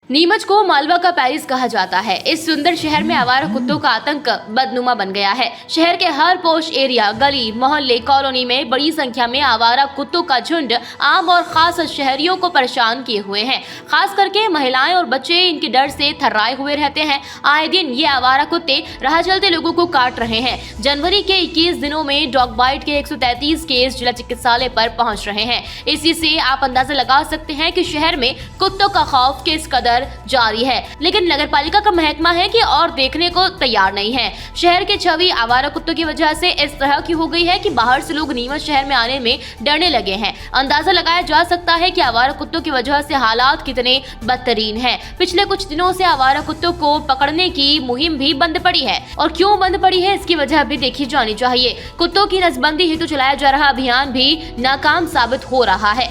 नीमच को मालवा का पेरिस कहा जाता है। इस सुंदर शहर में आवारा कुत्तों का आतंक बदनुमा बन गया है। शहर के हर पोश एरिया, गली, मोहल्ले, कॉलोनी में बड़ी संख्या में आवारा कुत्तों का झुंड आम और खास शहरियों को परेशान किए हुए हैं। खास करके महिलाएं और बच्चे इनके डर से थर्राए हुए रहते हैं। आए दिन ये आवारा कुत्ते राह चलते लोगों को काट रहे हैं। जनवरी के 21 दिनों में डॉग बाइट के 133 केस जिला चिकित्सालय पर पहुंच रहे हैं। इसी से आप अंदाजा लगा सकते हैं कि शहर में कुत्तों का खौफ किस कदर जारी है। लेकिन नगरपालिका का महकमा है कि और देखने को तैयार नहीं है। शहर की छवि आवारा कुत्तों की वजह से इस तरह की हो गई है कि बाहर से लोग नीमच शहर में आने में डरने लगे हैं। अंदाजा लगाया जा सकता है कि आवारा कुत्तों की वजह से हालात कितने बदतरीन हैं। पिछले कुछ दिनों से आवारा कुत्तों को पकड़ने की मुहिम भी बंद पड़ी है और क्यों बंद पड़ी है इसकी वजह भी देखी जानी चाहिए। कुत्तों की नसबंदी हेतु चलाया जा रहा अभियान भी नाकाम साबित हो रहा है।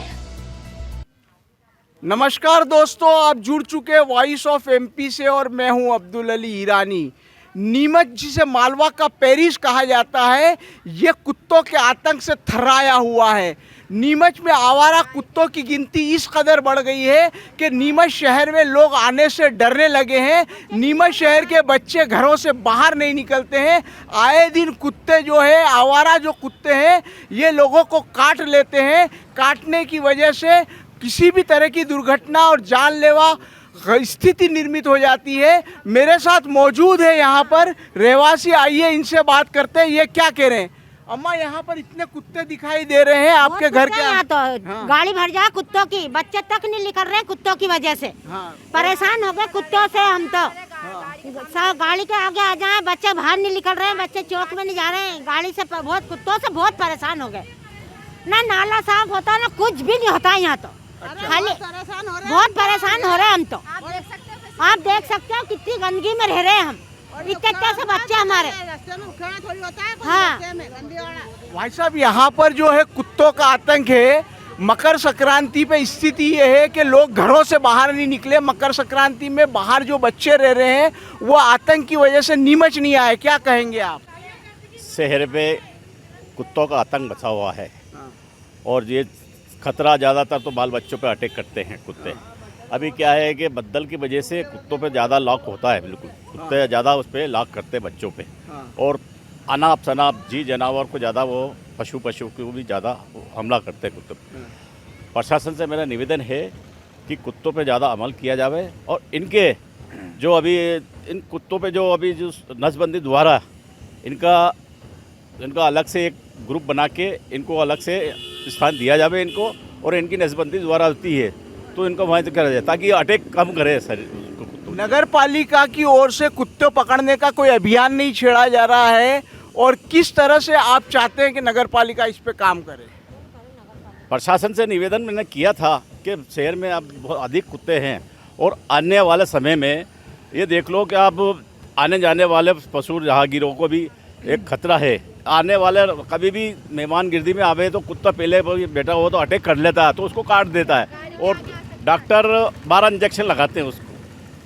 नमस्कार दोस्तों, आप जुड़ चुके वॉइस ऑफ एमपी से और मैं हूं अब्दुल अली ईरानी। नीमच जिसे मालवा का पेरिस कहा जाता है, ये कुत्तों के आतंक से थर्राया हुआ है। नीमच में आवारा कुत्तों की गिनती इस कदर बढ़ गई है कि नीमच शहर में लोग आने से डरने लगे हैं। नीमच शहर के बच्चे घरों से बाहर नहीं निकलते हैं। आए दिन कुत्ते जो है, आवारा जो कुत्ते हैं, ये लोगों को काट लेते हैं। काटने की वजह से किसी भी तरह की दुर्घटना और जानलेवा स्थिति निर्मित हो जाती है। मेरे साथ मौजूद है यहाँ पर रहवासी, आइए इनसे बात करते हैं ये क्या कह रहे हैं। अम्मा, यहाँ पर इतने कुत्ते दिखाई दे रहे हैं आपके घर के यहाँ तो हाँ। गाड़ी भर जाए कुत्तों की, बच्चे तक नहीं निकल रहे कुत्तों की वजह से। हाँ। परेशान हो गए कुत्तों से हम तो। हाँ। सब गाड़ी के आगे आ जाए, बच्चे बाहर नहीं निकल रहे हैं, बच्चे चौक में नहीं जा रहे हैं। गाड़ी से बहुत कुत्तों से बहुत परेशान हो गए। ना नाला साफ होता ना कुछ भी नहीं होता यहाँ तो। खाली बहुत परेशान हो रहे हैं हम तो। आप देख सकते हो कितनी गंदगी में रह रहे हैं हम। इतने से बच्चे हमारे। हाँ भाई साहब, यहाँ पर जो है कुत्तों का आतंक है। मकर संक्रांति पे स्थिति ये है कि लोग घरों से बाहर नहीं निकले। मकर संक्रांति में बाहर जो बच्चे रह रहे हैं वो आतंक की वजह से नीमच नहीं आए। क्या कहेंगे आप? शहर पे कुत्तों का आतंक बचा हुआ है और ये खतरा ज़्यादातर तो बाल बच्चों पे अटैक करते हैं कुत्ते। अभी क्या है कि बदल की वजह से कुत्तों पे ज़्यादा लॉक होता है। बिल्कुल कुत्ते ज़्यादा उस पर लॉक करते हैं बच्चों पे। और अनाप शनाप जी जानवर को ज़्यादा वो पशु को भी ज़्यादा हमला करते हैं कुत्तों पे। प्रशासन से मेरा निवेदन है कि कुत्तों पे ज़्यादा अमल किया जाए और इनके जो अभी इन कुत्तों पे जो अभी जो नसबंदी द्वारा इनका अलग से एक ग्रुप बना के इनको अलग से स्थान दिया जाए इनको, और इनकी नसबंदी द्वारा होती है तो इनको वहाँ से करा जाए ताकि अटैक कम करे सर। नगर पालिका की ओर से कुत्ते पकड़ने का कोई अभियान नहीं छेड़ा जा रहा है और किस तरह से आप चाहते हैं कि नगर पालिका इस पे काम करे? प्रशासन से निवेदन मैंने किया था कि शहर में अब बहुत अधिक कुत्ते हैं और आने वाले समय में ये देख लो कि अब आने जाने वाले पशु जहांगीरों को भी एक खतरा है। आने वाले कभी भी मेहमान गिरदी में आवे तो कुत्ता पहले बैठा हो तो अटैक कर लेता है, तो उसको काट देता है और डॉक्टर 12 इंजेक्शन लगाते हैं उसको।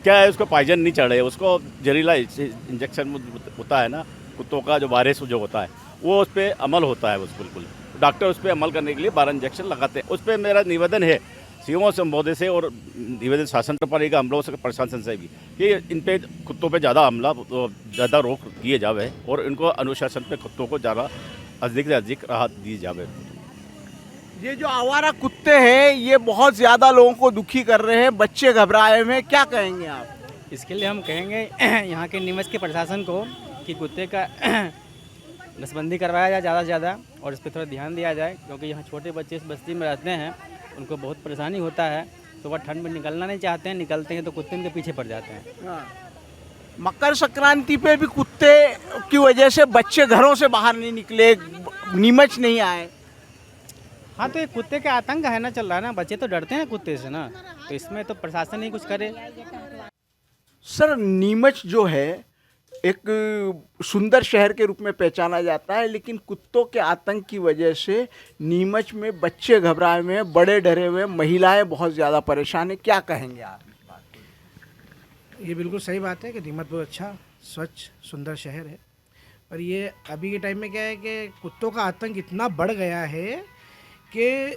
क्या है, उसको पॉइजन नहीं चढ़े, उसको जहरीला इंजेक्शन होता है ना, कुत्तों का जो वायरस जो होता है वो उस पर अमल होता है। उस बिल्कुल डॉक्टर उस पर अमल करने के लिए 12 इंजेक्शन लगाते हैं। उस पर मेरा निवेदन है सीएमओ संबोधन से और निवेदन शासन पालिका हमलों से प्रशासन से भी कि इन पे कुत्तों पे ज़्यादा रोक किए जावे और इनको अनुशासन पे कुत्तों को ज़्यादा अधिक से अधिक राहत दी जावे। ये जो आवारा कुत्ते हैं ये बहुत ज़्यादा लोगों को दुखी कर रहे हैं, बच्चे घबराए हुए हैं। क्या कहेंगे आप? इसके लिए हम कहेंगे यहाँ के नीमच के प्रशासन को कि कुत्ते का नसबंदी करवाया जाए ज़्यादा से ज़्यादा और इस पर थोड़ा ध्यान दिया जाए, क्योंकि यहाँ छोटे बच्चे इस बस्ती में रहते हैं, उनको बहुत परेशानी होता है। तो वह ठंड में निकलना नहीं चाहते हैं, निकलते हैं तो कुत्ते उनके पीछे पड़ जाते हैं। मकर संक्रांति पे भी कुत्ते की वजह से बच्चे घरों से बाहर नहीं निकले, नीमच नहीं आए। हाँ, तो ये कुत्ते का आतंक है ना, चल रहा है ना, बच्चे तो डरते हैं कुत्ते से ना, तो इसमें तो प्रशासन ही कुछ करे। सर, नीमच जो है एक सुंदर शहर के रूप में पहचाना जाता है, लेकिन कुत्तों के आतंक की वजह से नीमच में बच्चे घबराए हुए हैं, बड़े डरे हुए हैं, महिलाएं बहुत ज़्यादा परेशान हैं। क्या कहेंगे आप इस बात पे? ये बिल्कुल सही बात है कि नीमच बहुत अच्छा, स्वच्छ, सुंदर शहर है। पर ये अभी के टाइम में क्या है कि कुत्तों का आतंक इतना बढ़ गया है कि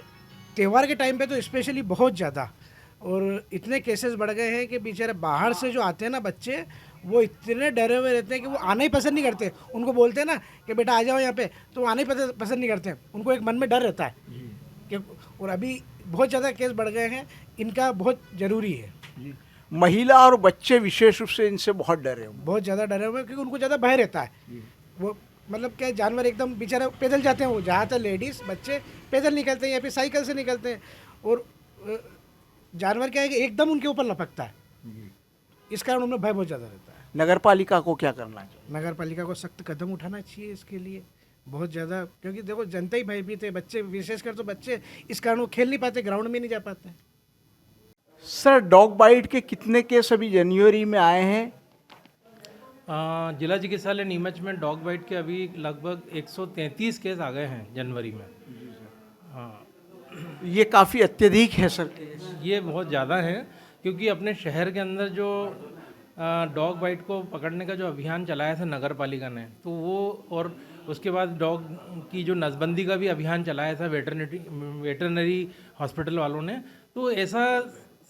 त्यौहार के टाइम पे तो स्पेशली बहुत ज़्यादा। और इतने केसेस बढ़ गए हैं कि बेचारे बाहर से जो आते हैं ना बच्चे, वो इतने डरे हुए रहते हैं कि वो आना ही पसंद नहीं करते। उनको बोलते हैं ना कि बेटा आ जाओ यहाँ पे, तो वो आना ही पसंद नहीं करते। उनको एक मन में डर रहता है कि, और अभी बहुत ज़्यादा केस बढ़ गए हैं, इनका बहुत ज़रूरी है। महिला और बच्चे विशेष रूप से इनसे बहुत डरे हुए बहुत ज़्यादा डरे हुए हैं क्योंकि उनको ज़्यादा भय रहता है। वो मतलब क्या, जानवर एकदम बेचारा पैदल जाते हैं, वो जहाँ तक लेडीज़ बच्चे पैदल निकलते हैं या फिर साइकिल से निकलते हैं, और जानवर क्या है कि एकदम उनके ऊपर लपकता है, इस कारण उनमें भय बहुत ज़्यादा रहता है। नगर पालिका को क्या करना चाहिए? नगर पालिका को सख्त कदम उठाना चाहिए इसके लिए, बहुत ज़्यादा, क्योंकि देखो जनता ही भयभीत है, बच्चे विशेषकर तो बच्चे, इस कारण वो खेल नहीं पाते, ग्राउंड में नहीं जा पाते। सर, डॉग बाइट के कितने केस अभी जनवरी में आए हैं? जिला चिकित्सालय नीमच में डॉग बाइट के अभी लगभग 133 केस आ गए हैं जनवरी में। हाँ, ये काफ़ी अत्यधिक है सर। ये बहुत ज़्यादा है, क्योंकि अपने शहर के अंदर जो डॉग बाइट को पकड़ने का जो अभियान चलाया था नगर पालिका ने, तो वो, और उसके बाद डॉग की जो नसबंदी का भी अभियान चलाया था वेटरनरी हॉस्पिटल वालों ने, तो ऐसा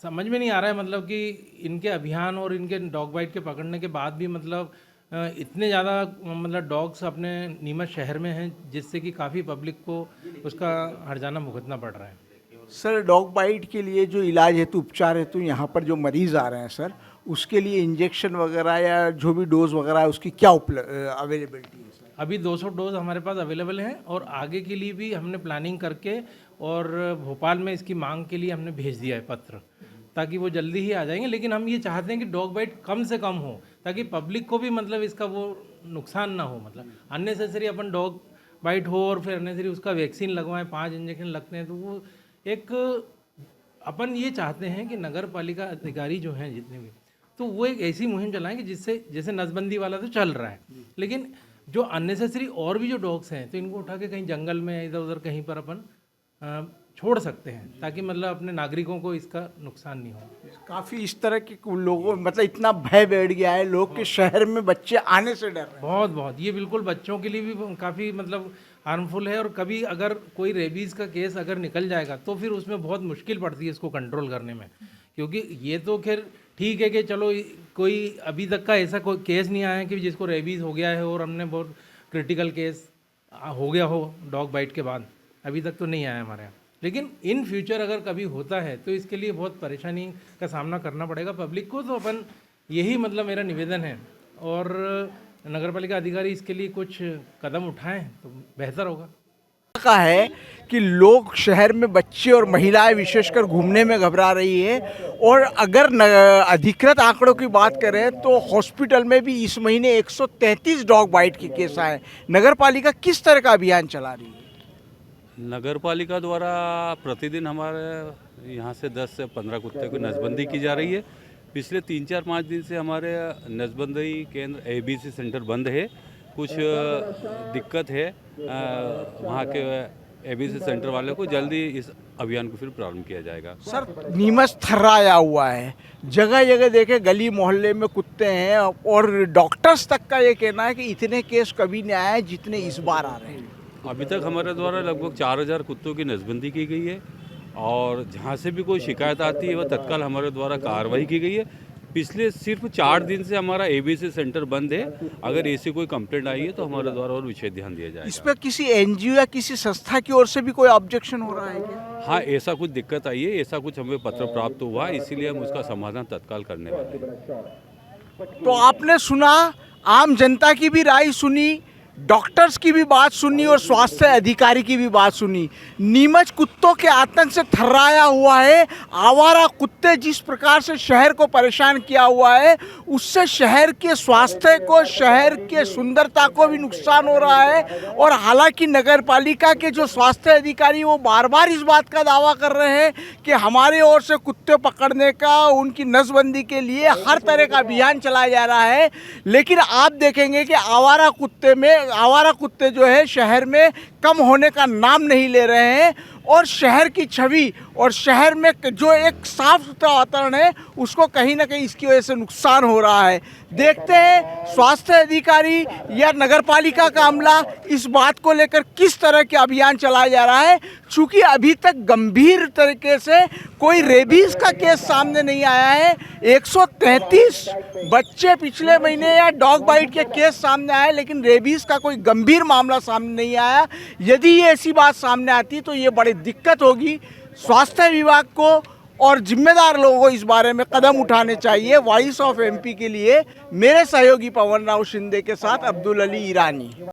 समझ में नहीं आ रहा है मतलब कि इनके अभियान और इनके डॉग बाइट के पकड़ने के बाद भी मतलब इतने ज़्यादा मतलब डॉग्स अपने नीमच शहर में हैं, जिससे कि काफ़ी पब्लिक को उसका हर्जाना भुगतना पड़ रहा है। सर, डॉग बाइट के लिए जो इलाज हेतु, उपचार हेतु यहाँ पर जो मरीज़ आ रहे हैं सर, उसके लिए इंजेक्शन वगैरह या जो भी डोज वगैरह है उसकी क्या अवेलेबिलिटी है सर? अभी 200 डोज हमारे पास अवेलेबल हैं, और आगे के लिए भी हमने प्लानिंग करके और भोपाल में इसकी मांग के लिए हमने भेज दिया है पत्र, ताकि वो जल्दी ही आ जाएंगे। लेकिन हम ये चाहते हैं कि डॉग बाइट कम से कम हो, ताकि पब्लिक को भी मतलब इसका वो नुकसान ना हो, मतलब अननेसेसरी अपन डॉग बाइट हो और फिर अननेसेसरी उसका वैक्सीन लगवाएं, 5 इंजेक्शन लगते हैं, तो वो एक, अपन ये चाहते हैं कि नगर पालिका अधिकारी जो हैं जितने भी, तो वो एक ऐसी मुहिम चलाएं कि जिससे, जैसे नसबंदी वाला तो चल रहा है, लेकिन जो अननेसेसरी और भी जो डॉग्स हैं, तो इनको उठा के कहीं जंगल में इधर उधर कहीं पर अपन छोड़ सकते हैं, ताकि मतलब अपने नागरिकों को इसका नुकसान नहीं हो। काफ़ी इस तरह के लोगों, मतलब इतना भय बैठ गया है लोग के शहर में बच्चे आने से डर रहे हैं। बहुत बहुत, ये बिल्कुल बच्चों के लिए भी काफ़ी मतलब हार्मफुल है, और कभी अगर कोई रेबीज़ का केस अगर निकल जाएगा तो फिर उसमें बहुत मुश्किल पड़ती है इसको कंट्रोल करने में, क्योंकि ये तो खैर ठीक है कि चलो कोई अभी तक का ऐसा कोई केस नहीं आया है कि जिसको रेबीज़ हो गया है और हमने बहुत क्रिटिकल केस हो गया हो डॉग बाइट के बाद, अभी तक तो नहीं आया हमारे यहाँ। लेकिन इन फ्यूचर अगर कभी होता है तो इसके लिए बहुत परेशानी का सामना करना पड़ेगा पब्लिक को, तो अपन यही मतलब मेरा निवेदन है, और नगर पालिका अधिकारी इसके लिए कुछ कदम उठाएं तो बेहतर होगा। का है कि लोग शहर में बच्चे और महिलाएं विशेषकर घूमने में घबरा रही है, और अगर अधिकृत आंकड़ों की बात करें तो हॉस्पिटल में भी इस महीने 133 डॉग बाइट के केस आए। नगर पालिका किस तरह का अभियान चला रही है? नगर पालिका द्वारा प्रतिदिन हमारे यहाँ से 10 से 15 कुत्ते की नसबंदी की जा रही है। पिछले 3-4-5 दिन से हमारे नसबंदी केंद्र ABC सेंटर बंद है। कुछ दिक्कत है वहाँ के ABC सेंटर वाले को, जल्दी इस अभियान को फिर प्रारंभ किया जाएगा। सर, नीमच थर्राया हुआ है, जगह जगह देखे गली मोहल्ले में कुत्ते हैं, और डॉक्टर्स तक का ये कहना है कि इतने केस कभी नहीं आए जितने इस बार आ रहे हैं। अभी तक हमारे द्वारा लगभग 4000 कुत्तों की नसबंदी की गई है, और जहाँ से भी कोई शिकायत आती है वह तत्काल हमारे द्वारा कार्रवाई की गई है। पिछले सिर्फ 4 दिन से हमारा ABC सेंटर बंद है। अगर ऐसी कोई कंप्लेंट आई है तो हमारे द्वारा और विशेष ध्यान दिया जाएगा। इस पर किसी NGO या किसी संस्था की ओर से भी कोई ऑब्जेक्शन हो रहा है क्या? हाँ, ऐसा कुछ दिक्कत आई है, ऐसा कुछ हमें पत्र प्राप्त हुआ, इसीलिए हम उसका समाधान तत्काल करने वाले हैं। तो आपने सुना, आम जनता की भी राय सुनी, डॉक्टर्स की भी बात सुनी और स्वास्थ्य अधिकारी की भी बात सुनी। नीमच कुत्तों के आतंक से थर्राया हुआ है। आवारा कुत्ते जिस प्रकार से शहर को परेशान किया हुआ है, उससे शहर के स्वास्थ्य को, शहर के सुंदरता को भी नुकसान हो रहा है। और हालांकि नगर पालिका के जो स्वास्थ्य अधिकारी वो बार बार इस बात का दावा कर रहे हैं कि हमारे ओर से कुत्ते पकड़ने का, उनकी नसबंदी के लिए हर तरह का अभियान चलाया जा रहा है, लेकिन आप देखेंगे कि आवारा कुत्ते जो है शहर में कम होने का नाम नहीं ले रहे हैं और शहर की छवि और शहर में जो एक साफ सुथरा वातावरण है उसको कहीं ना कहीं इसकी वजह से नुकसान हो रहा है। देखते हैं स्वास्थ्य अधिकारी या नगरपालिका का अमला इस बात को लेकर किस तरह के अभियान चलाया जा रहा है। चूँकि अभी तक गंभीर तरीके से कोई रेबीज का केस सामने नहीं आया है। 133 बच्चे पिछले महीने या डॉग बाइट के केस सामने आए, लेकिन रेबीज का कोई गंभीर मामला सामने नहीं आया। यदि ये ऐसी बात सामने आती तो ये बड़ी दिक्कत होगी। स्वास्थ्य विभाग को और जिम्मेदार लोगों को इस बारे में कदम उठाने चाहिए। वॉइस ऑफ एमपी के लिए मेरे सहयोगी पवन राव शिंदे के साथ अब्दुल अली ईरानी।